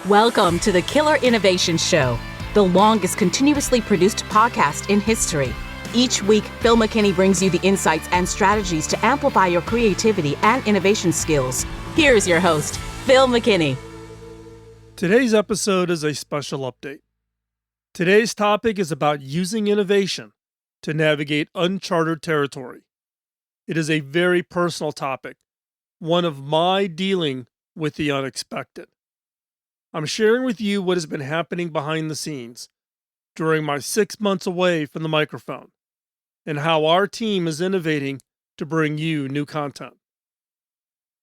Welcome to the Killer Innovation Show, the longest continuously produced podcast in history. Each week, Phil McKinney brings you the insights and strategies to amplify your creativity and innovation skills. Here's your host, Phil McKinney. Today's episode is a special update. Today's topic is about using innovation to navigate uncharted territory. It is a very personal topic, one of my dealing with the unexpected. I'm sharing with you what has been happening behind the scenes during my 6 months away from the microphone and how our team is innovating to bring you new content.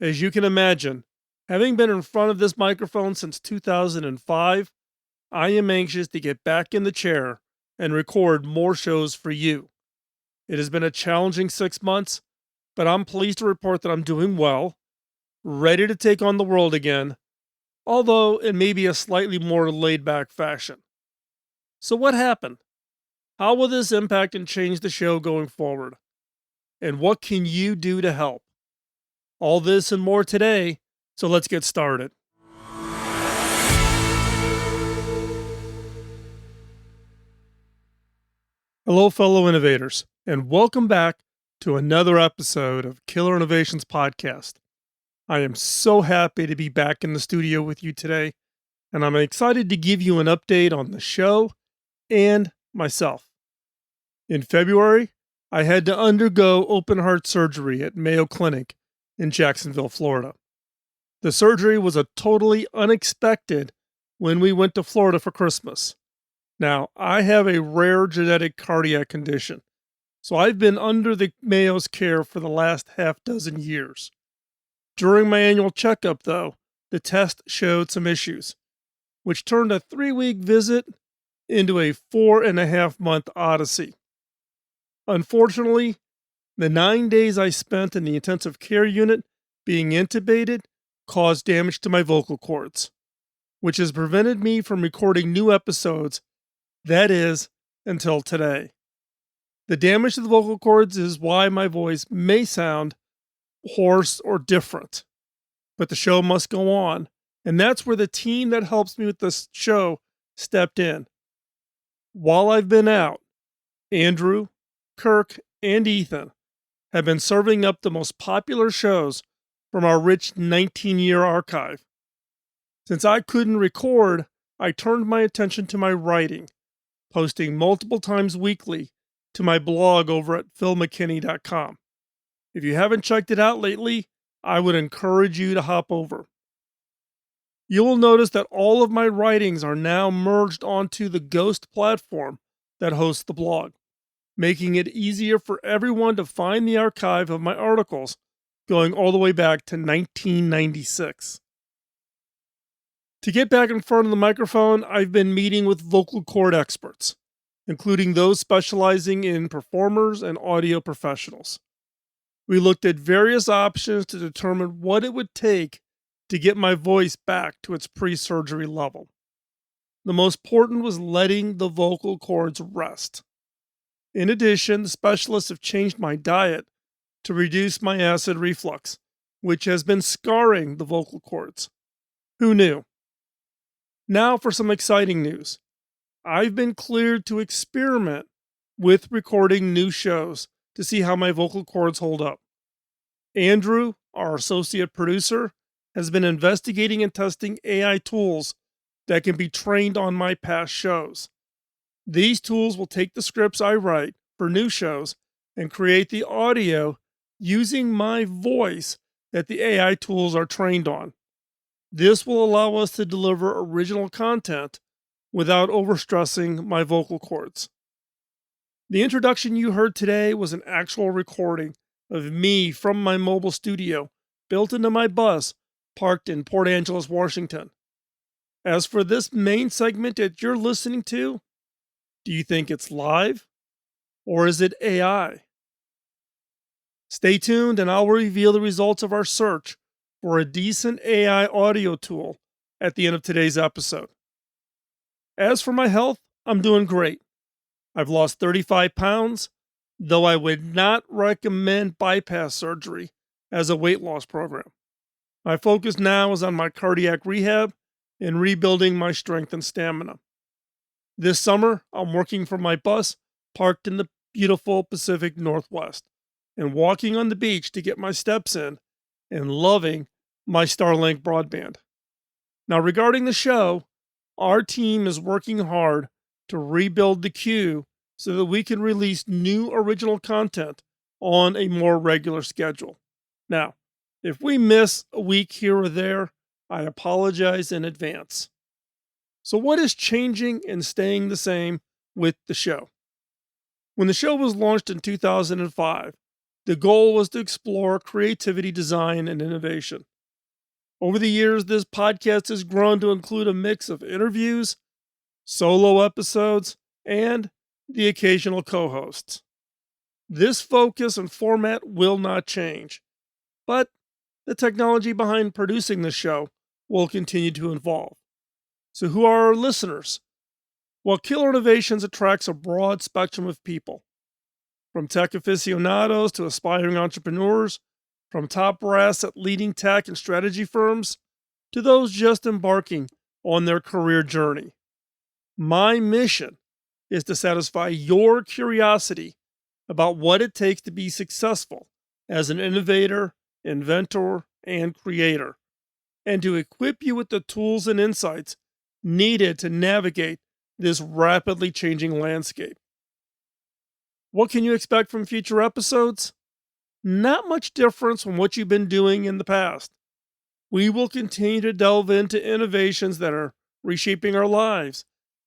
As you can imagine, having been in front of this microphone since 2005, I am anxious to get back in the chair and record more shows for you. It has been a challenging 6 months, but I'm pleased to report that I'm doing well, ready to take on the world again, although in maybe a slightly more laid-back fashion. So what happened? How will this impact and change the show going forward? And what can you do to help? All this and more today, so let's get started. Hello, fellow innovators, and welcome back to another episode of Killer Innovations Podcast. I am so happy to be back in the studio with you today, and I'm excited to give you an update on the show and myself. In February, I had to undergo open heart surgery at Mayo Clinic in Jacksonville, Florida. The surgery was a totally unexpected when we went to Florida for Christmas. Now, I have a rare genetic cardiac condition, so I've been under the Mayo's care for the last half dozen years. During my annual checkup, though, the test showed some issues, which turned a 3-week visit into a 4.5-month odyssey. Unfortunately, the 9 days I spent in the intensive care unit being intubated caused damage to my vocal cords, which has prevented me from recording new episodes, that is, until today. The damage to the vocal cords is why my voice may sound hoarse or different, but the show must go on, and that's where the team that helps me with this show stepped in. While I've been out, Andrew, Kirk, and Ethan have been serving up the most popular shows from our rich 19-year archive. Since I couldn't record, I turned my attention to my writing, posting multiple times weekly to my blog over at philmckinney.com. If you haven't checked it out lately, I would encourage you to hop over. You will notice that all of my writings are now merged onto the Ghost platform that hosts the blog, making it easier for everyone to find the archive of my articles going all the way back to 1996. To get back in front of the microphone, I've been meeting with vocal cord experts, including those specializing in performers and audio professionals. We looked at various options to determine what it would take to get my voice back to its pre-surgery level. The most important was letting the vocal cords rest. In addition, the specialists have changed my diet to reduce my acid reflux, which has been scarring the vocal cords. Who knew? Now for some exciting news. I've been cleared to experiment with recording new shows to see how my vocal cords hold up. Andrew, our associate producer, has been investigating and testing AI tools that can be trained on my past shows. These tools will take the scripts I write for new shows and create the audio using my voice that the AI tools are trained on. This will allow us to deliver original content without overstressing my vocal cords. The introduction you heard today was an actual recording of me from my mobile studio built into my bus parked in Port Angeles, Washington. As for this main segment that you're listening to, do you think it's live or is it AI? Stay tuned and I'll reveal the results of our search for a decent AI audio tool at the end of today's episode. As for my health, I'm doing great. I've lost 35 pounds, though I would not recommend bypass surgery as a weight loss program. My focus now is on my cardiac rehab and rebuilding my strength and stamina. This summer, I'm working from my bus parked in the beautiful Pacific Northwest and walking on the beach to get my steps in and loving my Starlink broadband. Now, regarding the show, our team is working hard to rebuild the queue so that we can release new original content on a more regular schedule. Now, if we miss a week here or there, I apologize in advance. So, what is changing and staying the same with the show? When the show was launched in 2005, the goal was to explore creativity, design, and innovation. Over the years, this podcast has grown to include a mix of interviews, solo episodes, and the occasional co hosts. This focus and format will not change, but the technology behind producing the show will continue to evolve. So, who are our listeners? Well, Killer Innovations attracts a broad spectrum of people, from tech aficionados to aspiring entrepreneurs, from top brass at leading tech and strategy firms to those just embarking on their career journey. My mission is to satisfy your curiosity about what it takes to be successful as an innovator, inventor, and creator, and to equip you with the tools and insights needed to navigate this rapidly changing landscape. What can you expect from future episodes? Not much difference from what you've been doing in the past. We will continue to delve into innovations that are reshaping our lives,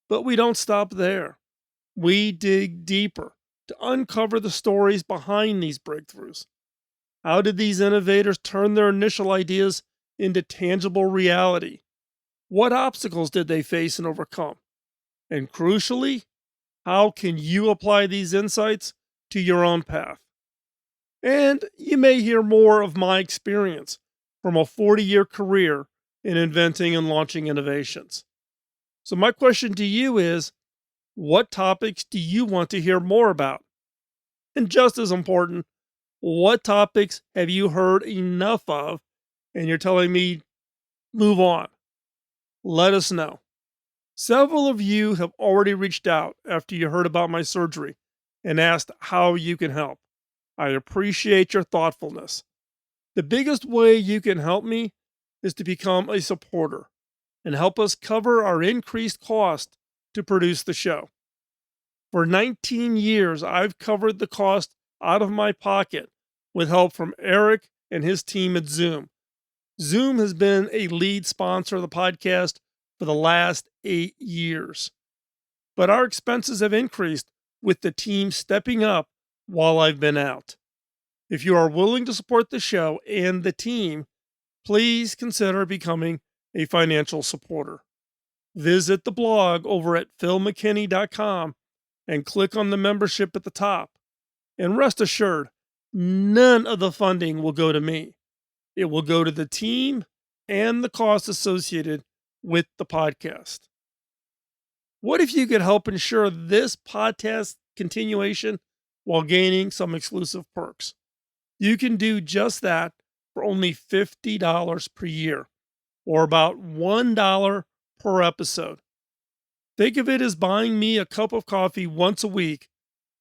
but we don't stop there. We dig deeper to uncover the stories behind these breakthroughs. How did these innovators turn their initial ideas into tangible reality? What obstacles did they face and overcome? And crucially, how can you apply these insights to your own path? And you may hear more of my experience from a 40-year career in inventing and launching innovations. So my question to you is, what topics do you want to hear more about? And just as important, what topics have you heard enough of and you're telling me, move on? Let us know. Several of you have already reached out after you heard about my surgery and asked how you can help. I appreciate your thoughtfulness. The biggest way you can help me is to become a supporter and help us cover our increased cost to produce the show. For 19 years, I've covered the cost out of my pocket with help from Eric and his team at Zoom. Zoom has been a lead sponsor of the podcast for the last 8 years. But our expenses have increased with the team stepping up while I've been out. If you are willing to support the show and the team, please consider becoming a financial supporter. Visit the blog over at philmckinney.com and click on the membership at the top. And rest assured, none of the funding will go to me. It will go to the team and the costs associated with the podcast. What if you could help ensure this podcast continuation while gaining some exclusive perks? You can do just that for only $50 per year, or about $1 per episode. Think of it as buying me a cup of coffee once a week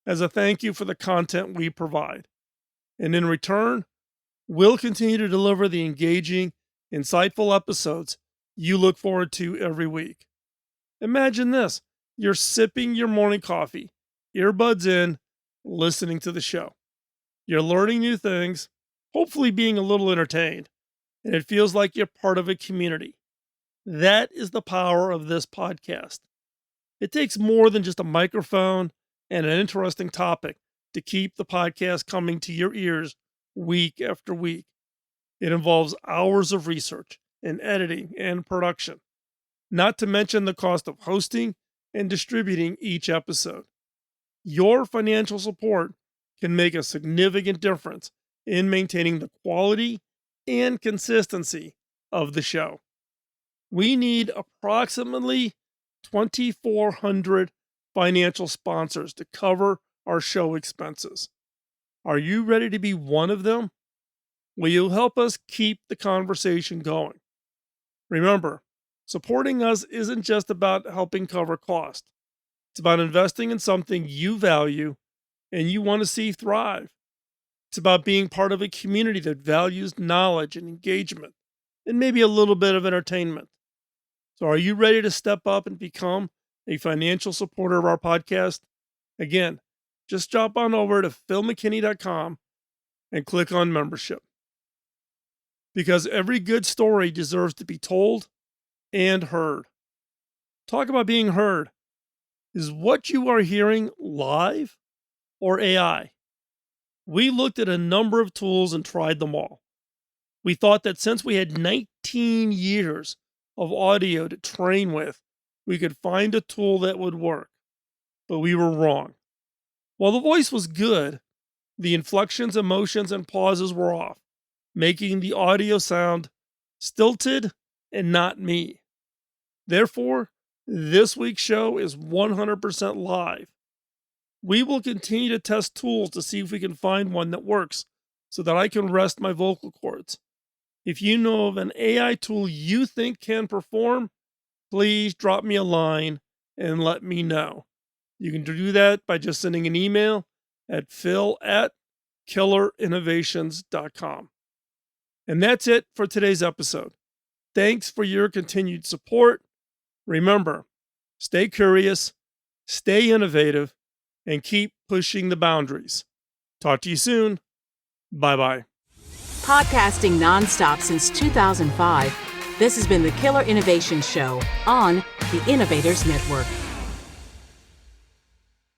as a thank you for the content we provide. And in return, we'll continue to deliver the engaging, insightful episodes you look forward to every week. Imagine this: you're sipping your morning coffee, earbuds in, listening to the show. You're learning new things, hopefully being a little entertained, and it feels like you're part of a community. That is the power of this podcast. It takes more than just a microphone and an interesting topic to keep the podcast coming to your ears week after week. It involves hours of research and editing and production, not to mention the cost of hosting and distributing each episode. Your financial support can make a significant difference in maintaining the quality and consistency of the show. We need approximately 2,400 financial sponsors to cover our show expenses. Are you ready to be one of them? Will you help us keep the conversation going? Remember, Supporting us isn't just about helping cover cost. It's about investing in something you value and you want to see thrive. It's about being part of a community that values knowledge and engagement and maybe a little bit of entertainment. So are you ready to step up and become a financial supporter of our podcast? Again, just drop on over to philmckinney.com and click on membership. Because every good story deserves to be told and heard. Talk about being heard. Is what you are hearing live or AI? We looked at a number of tools and tried them all. We thought that since we had 19 years of audio to train with, we could find a tool that would work. But we were wrong. While the voice was good, the inflections, emotions, and pauses were off, making the audio sound stilted and not me. Therefore, this week's show is 100% live. We will continue to test tools to see if we can find one that works so that I can rest my vocal cords. If you know of an AI tool you think can perform, please drop me a line and let me know. You can do that by just sending an email at phil@killerinnovations.com. And that's it for today's episode. Thanks for your continued support. Remember, stay curious, stay innovative, and keep pushing the boundaries. Talk to you soon. Bye-bye. Podcasting nonstop since 2005, this has been the Killer Innovation Show on the Innovators Network.